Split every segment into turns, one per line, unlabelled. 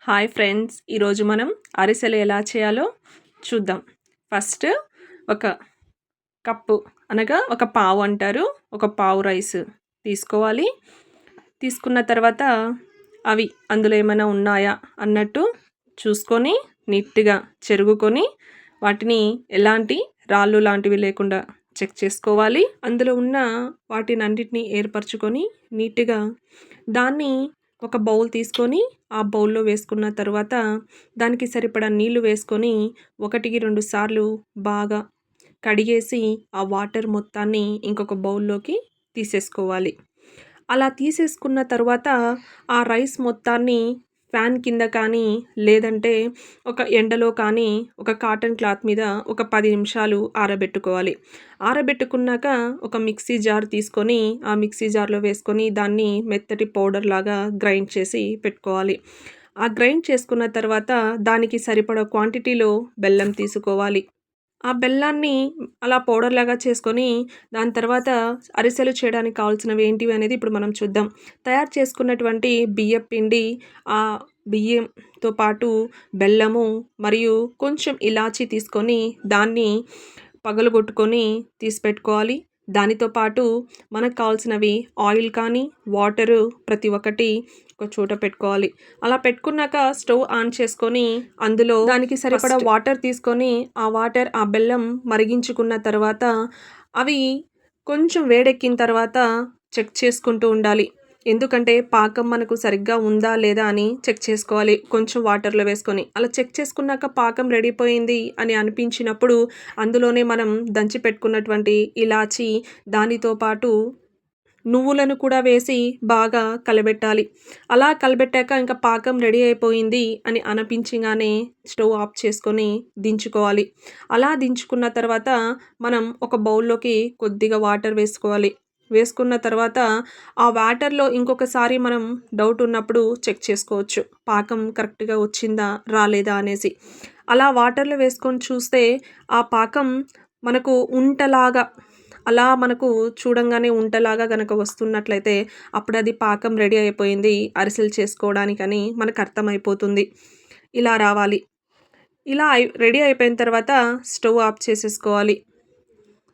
Hi friends, ఈరోజు మనం అరిసెలు ఎలా చేయాలో చూద్దాం. ఫస్ట్ ఒక కప్పు అనగా ఒక పావు అంటారు, ఒక పావు రైస్ తీసుకోవాలి. తీసుకున్న తర్వాత అవి అందులో ఏమైనా ఉన్నాయా అన్నట్టు చూసుకొని నీట్గా చెరుగుకొని వాటిని ఎలాంటి రాళ్ళు లాంటివి లేకుండా చెక్ చేసుకోవాలి. అందులో ఉన్న వాటిని అన్నిటిని ఏర్పరచుకొని నీట్గా దాన్ని ఒక బౌల్ తీసుకొని ఆ బౌల్లో వేసుకున్న తర్వాత దానికి సరిపడా నీళ్లు వేసుకొని 1-2 సార్లు బాగా కడిగేసి ఆ వాటర్ మొత్తాన్ని ఇంకొక బౌల్లోకి తీసేసుకోవాలి. అలా తీసేసుకున్న తర్వాత ఆ రైస్ మొత్తాన్ని ఫ్యాన్ కింద కానీ లేదంటే ఒక ఎండలో కానీ ఒక కాటన్ క్లాత్ మీద ఒక 10 నిమిషాలు ఆరబెట్టుకోవాలి. ఆరబెట్టుకున్నాక ఒక మిక్సీ జార్ తీసుకొని ఆ మిక్సీ జార్లో వేసుకొని దాన్ని మెత్తటి పౌడర్ లాగా గ్రైండ్ చేసి పెట్టుకోవాలి. ఆ గ్రైండ్ చేసుకున్న తర్వాత దానికి సరిపడా క్వాంటిటీలో బెల్లం తీసుకోవాలి. ఆ బెల్లాన్ని అలా పౌడర్ లాగా చేసుకొని దాని తర్వాత అరిసెలు చేయడానికి కావాల్సినవి ఏంటివి అనేది ఇప్పుడు మనం చూద్దాం. తయారు చేసుకున్నటువంటి బియ్యపు పిండి, ఆ బియ్యంతో పాటు బెల్లము మరియు కొంచెం ఇలాచీ తీసుకొని దాన్ని పగలగొట్టుకొని తీసి పెట్టుకోవాలి. దానితో పాటు మనకు కావాల్సినవి ఆయిల్ కానీ వాటరు ప్రతి ఒక్కటి ఒక చోట పెట్టుకోవాలి. అలా పెట్టుకున్నాక స్టవ్ ఆన్ చేసుకొని అందులో దానికి సరిపడా వాటర్ తీసుకొని ఆ వాటర్ ఆ బెల్లం మరిగించుకున్న తర్వాత అవి కొంచెం వేడెక్కిన తర్వాత చెక్ చేసుకుంటూ ఉండాలి. ఎందుకంటే పాకం మనకు సరిగ్గా ఉందా లేదా అని చెక్ చేసుకోవాలి కొంచెం వాటర్లో వేసుకొని. అలా చెక్ చేసుకున్నాక పాకం రెడీపోయింది అని అనిపించినప్పుడు అందులోనే మనం దంచి పెట్టుకున్నటువంటి ఇలాచి దానితో పాటు నువ్వులను కూడా వేసి బాగా కలబెట్టాలి. అలా కలబెట్టాక ఇంకా పాకం రెడీ అయిపోయింది అని అనిపించగానే స్టవ్ ఆఫ్ చేసుకొని దించుకోవాలి. అలా దించుకున్న తర్వాత మనం ఒక బౌల్లోకి కొద్దిగా వాటర్ వేసుకోవాలి. వేసుకున్న తర్వాత ఆ వాటర్లో ఇంకొకసారి మనం డౌట్ ఉన్నప్పుడు చెక్ చేసుకోవచ్చు, పాకం కరెక్ట్గా వచ్చిందా రాలేదా అనేసి. అలా వాటర్లో వేసుకొని చూస్తే ఆ పాకం మనకు ఉంటలాగా అలా మనకు చూడంగానే ఉంటలాగా గనక వస్తున్నట్లయితే అప్పుడు అది పాకం రెడీ అయిపోయింది అరిసెలు చేసుకోవడానికని మనకు అర్థమైపోతుంది. ఇలా రావాలి. ఇలా రెడీ అయిపోయిన తర్వాత స్టవ్ ఆఫ్ చేసేసుకోవాలి.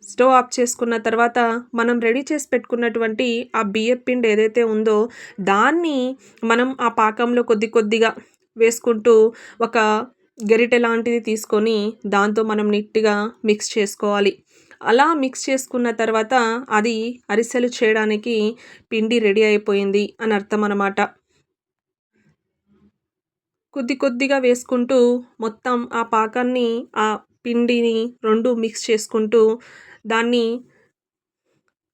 స్టవ్ ఆఫ్ చేసుకున్న తర్వాత మనం రెడీ చేసి పెట్టుకున్నటువంటి ఆ బియ్యపు పిండి ఏదైతే ఉందో దాన్ని మనం ఆ పాకంలో కొద్ది కొద్దిగా వేసుకుంటూ ఒక గరిటె లాంటిది తీసుకొని దాంతో మనం నీట్గా మిక్స్ చేసుకోవాలి. అలా మిక్స్ చేసుకున్న తర్వాత అది అరిసెలు చేయడానికి పిండి రెడీ అయిపోయింది అని అర్థం అన్నమాట. కొద్ది కొద్దిగా వేసుకుంటూ మొత్తం ఆ పాకాన్ని ఆ పిండిని 2 మిక్స్ చేసుకుంటూ దాన్ని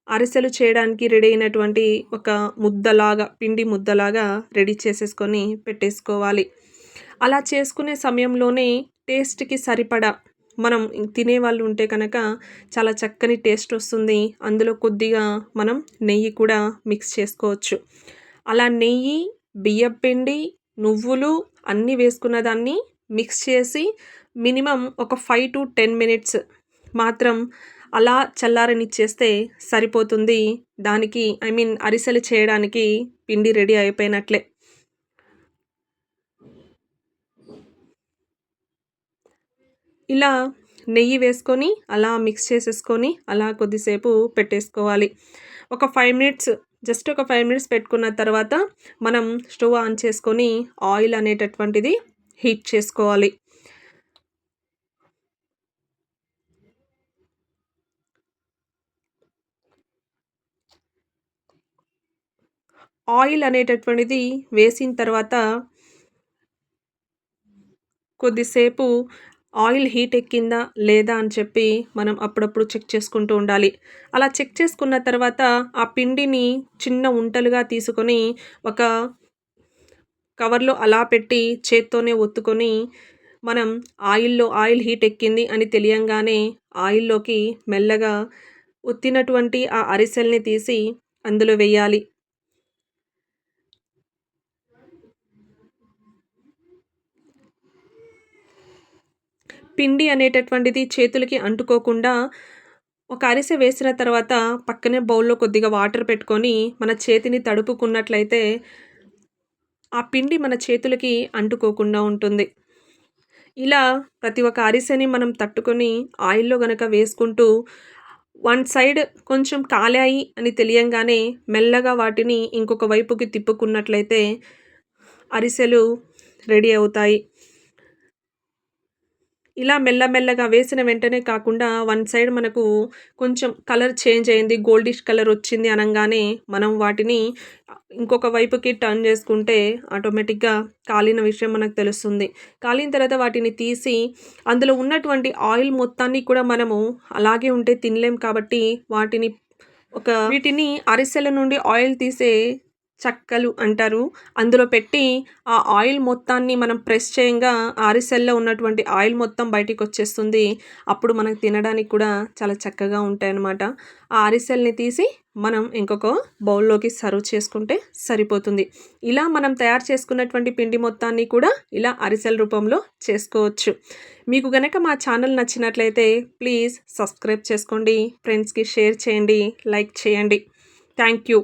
అరిసెలు చేయడానికి రెడీ అయినటువంటి ఒక ముద్దలాగా పిండి ముద్దలాగా రెడీ చేసేసుకొని పెట్టేసుకోవాలి. అలా చేసుకునే సమయంలోనే టేస్ట్‌కి సరిపడా మనం తినేవాళ్ళు ఉంటే కనుక చాలా చక్కని టేస్ట్ వస్తుంది. అందులో కొద్దిగా మనం నెయ్యి కూడా మిక్స్ చేసుకోవచ్చు. అలా నెయ్యి, బియ్యపు పిండి, నువ్వులు అన్నీ వేసుకున్న దాన్ని మిక్స్ చేసి మినిమమ్ ఒక 5-10 మినిట్స్ మాత్రం అలా చల్లారనిచ్చేస్తే సరిపోతుంది. దానికి అరిసెలు చేయడానికి పిండి రెడీ అయిపోయినట్లే. ఇలా నెయ్యి వేసుకొని అలా మిక్స్ చేసేసుకొని అలా కొద్దిసేపు పెట్టేసుకోవాలి. ఒక 5 మినిట్స్ జస్ట్ ఒక 5 మినిట్స్ పెట్టుకున్న తర్వాత మనం స్టవ్ ఆన్ చేసుకొని ఆయిల్ అనేటటువంటిది హీట్ చేసుకోవాలి. ఆయిల్ అనేటటువంటిది వేసిన తర్వాత కొద్దిసేపు ఆయిల్ హీట్ ఎక్కిందా లేదా అని చెప్పి మనం అప్పుడప్పుడు చెక్ చేసుకుంటూ ఉండాలి. అలా చెక్ చేసుకున్న తర్వాత ఆ పిండిని చిన్న ఉంటలుగా తీసుకొని ఒక కవర్లో అలా పెట్టి చేత్తోనే ఒత్తుకొని మనం ఆయిల్ హీట్ ఎక్కింది అని తెలియంగానే ఆయిల్లోకి మెల్లగా ఒత్తినటువంటి ఆ అరిసెల్ని తీసి అందులో వేయాలి. పిండి అనేటటువంటిది చేతులకి అంటుకోకుండా ఒక అరిసె వేసిన తర్వాత పక్కనే బౌల్‌లో కొద్దిగా వాటర్ పెట్టుకొని మన చేతిని తడుపుకున్నట్లయితే ఆ పిండి మన చేతులకి అంటుకోకుండా ఉంటుంది. ఇలా ప్రతి ఒక్క అరిసెని మనం తట్టుకొని ఆయిల్‌లో గనక వేసుకుంటూ వన్ సైడ్ కొంచెం కాలాయి అని తెలియంగానే మెల్లగా వాటిని ఇంకొక వైపుకి తిప్పుకున్నట్లయితే అరిసెలు రెడీ అవుతాయి. ఇలా మెల్లమెల్లగా వేసిన వెంటనే కాకుండా వన్ సైడ్ మనకు కొంచెం కలర్ చేంజ్ అయింది. గోల్డిష్ కలర్ వచ్చింది అనంగానే మనం వాటిని ఇంకొక వైపుకి టర్న్ చేసుకుంటే ఆటోమేటిక్‌గా కాలిన విషయం మనకు తెలుస్తుంది. కాలిన తర్వాత వాటిని తీసి అందులో ఉన్నటువంటి ఆయిల్ మొత్తాన్ని కూడా మనము అలాగే ఉంటే తినలేం కాబట్టి వీటిని అరిసెల నుండి ఆయిల్ తీసే చెక్కలు అంటారు. అందులో పెట్టి ఆ ఆయిల్ మొత్తాన్ని మనం ప్రెస్ చేయంగా ఆ అరిసెల్లో ఉన్నటువంటి ఆయిల్ మొత్తం బయటికొచ్చేస్తుంది. అప్పుడు మనకు తినడానికి కూడా చాలా చక్కగా ఉంటాయన్నమాట. ఆ అరిసెల్ని తీసి మనం ఇంకొక బౌల్‌లోకి సర్వ్ చేసుకుంటే సరిపోతుంది. ఇలా మనం తయారు చేసుకున్నటువంటి పిండి మొత్తాన్ని కూడా ఇలా అరిసెల రూపంలో చేసుకోవచ్చు. మీకు గనక మా ఛానల్ నచ్చినట్లయితే ప్లీజ్ సబ్స్క్రైబ్ చేసుకోండి. ఫ్రెండ్స్‌కి షేర్ చేయండి. లైక్ చేయండి. Thank you.